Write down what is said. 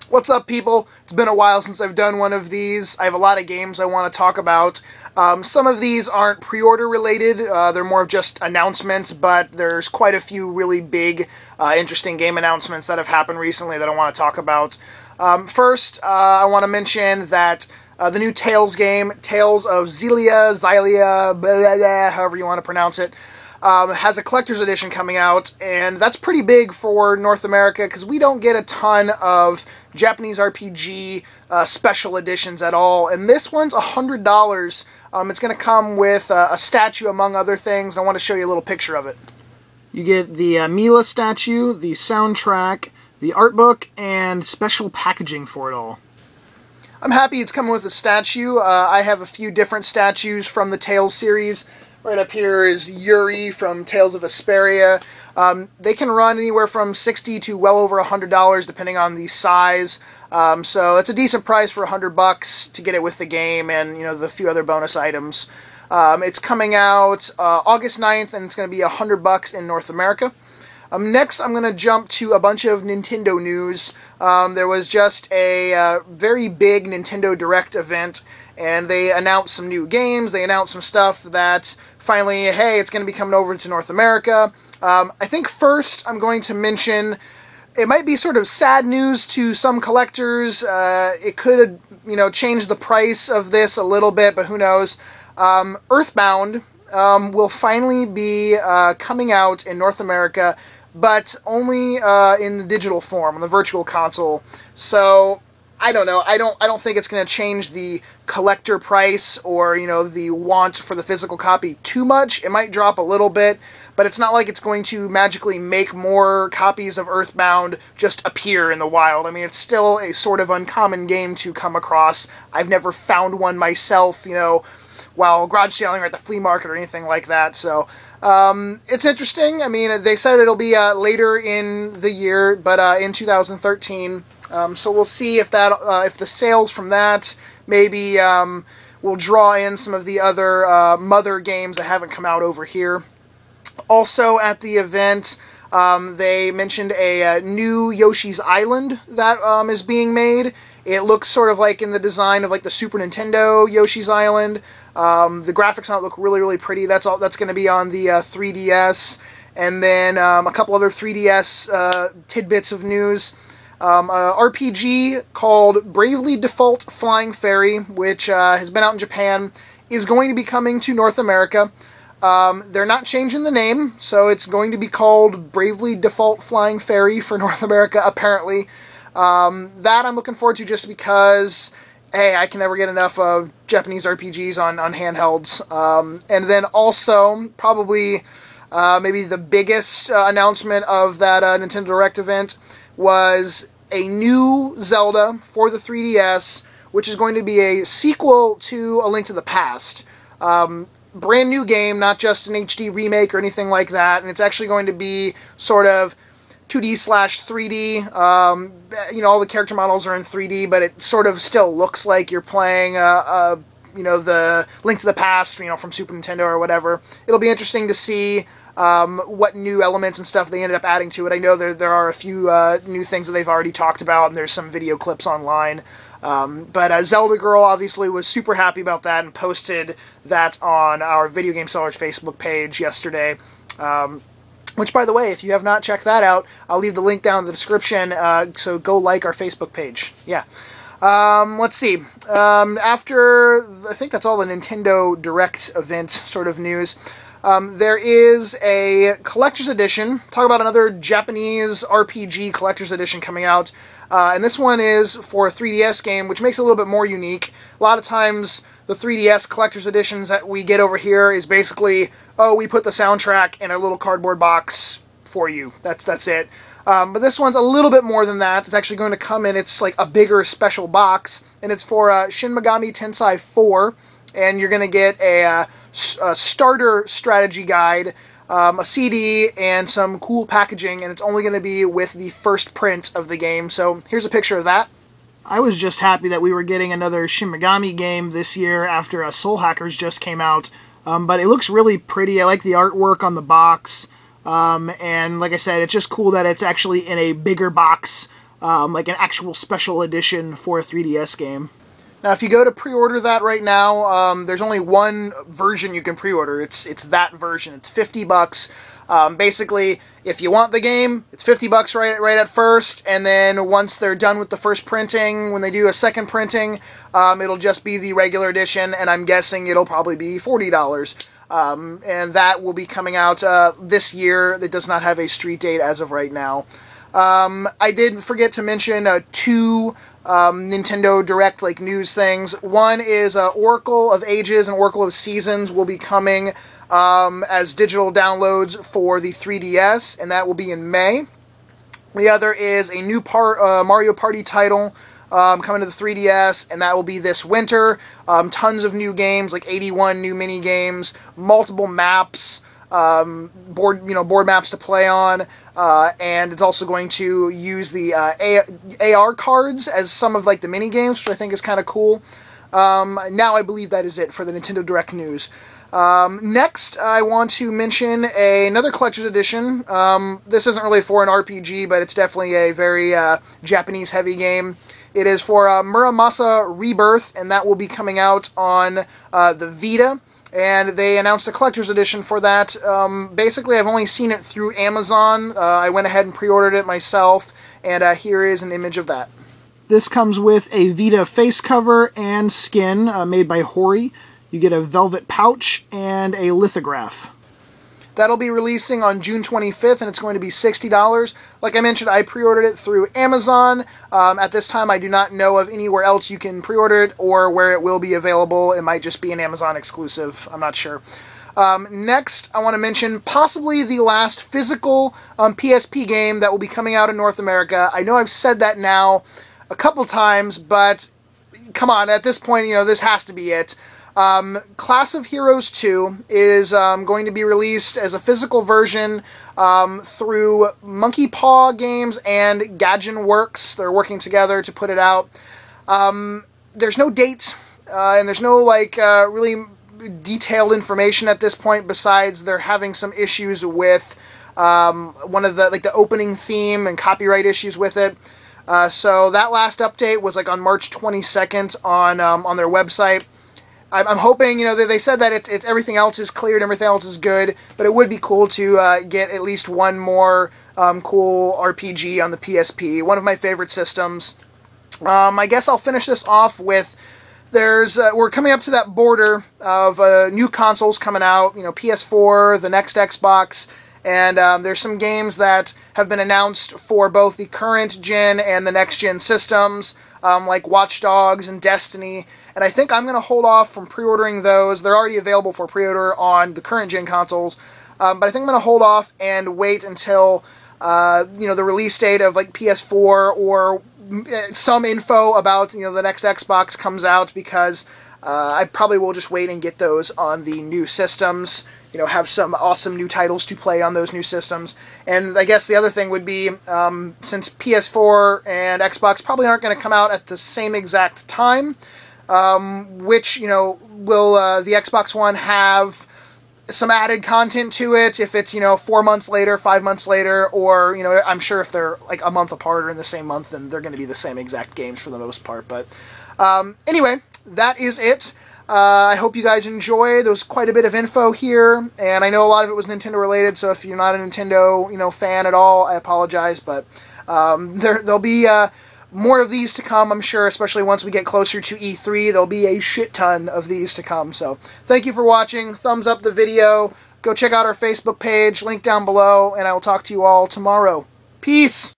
What's up, people? It's been a while since I've done one of these. I have a lot of games I want to talk about. Some of these aren't pre-order related, they're more of just announcements, but there's quite a few really big, interesting game announcements that have happened recently that I want to talk about. First, I want to mention that the new Tales game, Tales of Xillia, blah, blah, blah, however you want to pronounce it, has a collector's edition coming out, and that's pretty big for North America because we don't get a ton of Japanese RPG special editions at all, and this one's $100. It's going to come with a statue, among other things. I want to show you a little picture of it. You get the Mila statue, the soundtrack, the art book, and special packaging for it all. I'm happy it's coming with a statue. I have a few different statues from the Tales series. Right up here is Yuri from Tales of Vesperia. They can run anywhere from $60 to well over $100 depending on the size. So it's a decent price for $100 to get it with the game and, you know, the few other bonus items. It's coming out August 9th, and it's going to be $100 in North America. Next, I'm going to jump to a bunch of Nintendo news. There was just a very big Nintendo Direct event, and they announced some new games. They announced some stuff that finally, hey, it's going to be coming over to North America. I think first I'm going to mention, it might be sort of sad news to some collectors. It could, you know, change the price of this a little bit, but who knows. Earthbound will finally be coming out in North America, but only in the digital form, on the Virtual Console. So I don't know. I don't think it's going to change the collector price or, you know, the want for the physical copy too much. It might drop a little bit, but it's not like it's going to magically make more copies of Earthbound just appear in the wild. I mean, it's still a sort of uncommon game to come across. I've never found one myself, you know, while garage selling or at the flea market or anything like that. So it's interesting. I mean, they said it'll be later in the year, but in 2013. So we'll see if that, if the sales from that maybe will draw in some of the other mother games that haven't come out over here. Also at the event, they mentioned a new Yoshi's Island that is being made. It looks sort of like in the design of like the Super Nintendo Yoshi's Island. The graphics on it look really, really pretty. That's going to be on the 3DS. And then a couple other 3DS tidbits of news. RPG called Bravely Default Flying Fairy, which has been out in Japan, is going to be coming to North America. They're not changing the name, so it's going to be called Bravely Default Flying Fairy for North America, apparently. That I'm looking forward to just because, hey, I can never get enough of Japanese RPGs on handhelds. And then also, probably maybe the biggest announcement of that Nintendo Direct event was a new Zelda for the 3DS, which is going to be a sequel to A Link to the Past. Brand new game, not just an HD remake or anything like that, and it's actually going to be sort of 2D/3D. You know, all the character models are in 3D, but it sort of still looks like you're playing, you know, the Link to the Past, you know, from Super Nintendo or whatever. It'll be interesting to see what new elements and stuff they ended up adding to it. I know there are a few new things that they've already talked about, and there's some video clips online. But Zelda Girl obviously was super happy about that and posted that on our Video Game Sellers Facebook page yesterday. Which, by the way, if you have not checked that out, I'll leave the link down in the description, so go like our Facebook page. Yeah. Let's see. After, I think that's all the Nintendo Direct event sort of news. There is a collector's edition. Talk about another Japanese RPG collector's edition coming out. And this one is for a 3DS game, which makes it a little bit more unique. A lot of times, the 3DS collector's editions that we get over here is basically, oh, we put the soundtrack in a little cardboard box for you. That's it. But this one's a little bit more than that. It's actually going to come in, it's like a bigger special box, and it's for Shin Megami Tensei 4, and you're going to get a starter strategy guide, a CD, and some cool packaging, and it's only going to be with the first print of the game. So here's a picture of that. I was just happy that we were getting another Shin Megami game this year after Soul Hackers just came out, but it looks really pretty. I like the artwork on the box, and like I said, it's just cool that it's actually in a bigger box like an actual special edition for a 3DS game. Now, if you go to pre-order that right now, there's only one version you can pre-order. It's that version. It's $50. Basically, if you want the game, it's $50 right at first, and then once they're done with the first printing, when they do a second printing, it'll just be the regular edition, and I'm guessing it'll probably be $40. And that will be coming out this year. It does not have a street date as of right now. I did forget to mention two Nintendo Direct news things. One is Oracle of Ages and Oracle of Seasons will be coming as digital downloads for the 3DS, and that will be in May. The other is a new Mario Party title coming to the 3DS, and that will be this winter. Tons of new games, like 81 new mini games, multiple maps, board maps to play on, and it's also going to use the AR cards as some of the mini games, which I think is kind of cool. Now I believe that is it for the Nintendo Direct news. Next, I want to mention another collector's edition. This isn't really for an RPG, but it's definitely a very Japanese-heavy game. It is for Muramasa Rebirth, and that will be coming out on the Vita. And they announced a collector's edition for that. Basically, I've only seen it through Amazon. I went ahead and pre-ordered it myself, and here is an image of that. This comes with a Vita face cover and skin made by Hori. You get a velvet pouch and a lithograph. That'll be releasing on June 25th, and it's going to be $60. Like I mentioned, I pre-ordered it through Amazon. At this time, I do not know of anywhere else you can pre-order it or where it will be available. It might just be an Amazon exclusive. I'm not sure. Next, I want to mention possibly the last physical PSP game that will be coming out in North America. I know I've said that now a couple times, but come on, at this point, this has to be it. Class of Heroes 2 is going to be released as a physical version through Monkey Paw Games and Gaijin Works. They're working together to put it out. There's no date, and there's no really detailed information at this point, besides they're having some issues with one of the opening theme and copyright issues with it. So that last update was on March 22nd on their website. I'm hoping, they said that everything else is cleared, everything else is good, but it would be cool to get at least one more cool RPG on the PSP, one of my favorite systems. I guess I'll finish this off with, we're coming up to that border of new consoles coming out, PS4, the next Xbox, and there's some games that have been announced for both the current gen and the next gen systems, like Watch Dogs and Destiny. And I think I'm going to hold off from pre-ordering those. They're already available for pre-order on the current gen consoles. But I think I'm going to hold off and wait until, the release date of PS4 or some info about, the next Xbox comes out, because I probably will just wait and get those on the new systems. Have some awesome new titles to play on those new systems. And I guess the other thing would be, since PS4 and Xbox probably aren't going to come out at the same exact time, which, will the Xbox One have some added content to it if it's, 4 months later, 5 months later, or, I'm sure if they're a month apart or in the same month, then they're going to be the same exact games for the most part. But anyway, that is it. I hope you guys enjoy. There was quite a bit of info here, and I know a lot of it was Nintendo related, so if you're not a Nintendo, fan at all, I apologize, but there'll be more of these to come, I'm sure, especially once we get closer to E3. There'll be a shit ton of these to come. So thank you for watching. Thumbs up the video. Go check out our Facebook page, link down below, and I will talk to you all tomorrow. Peace!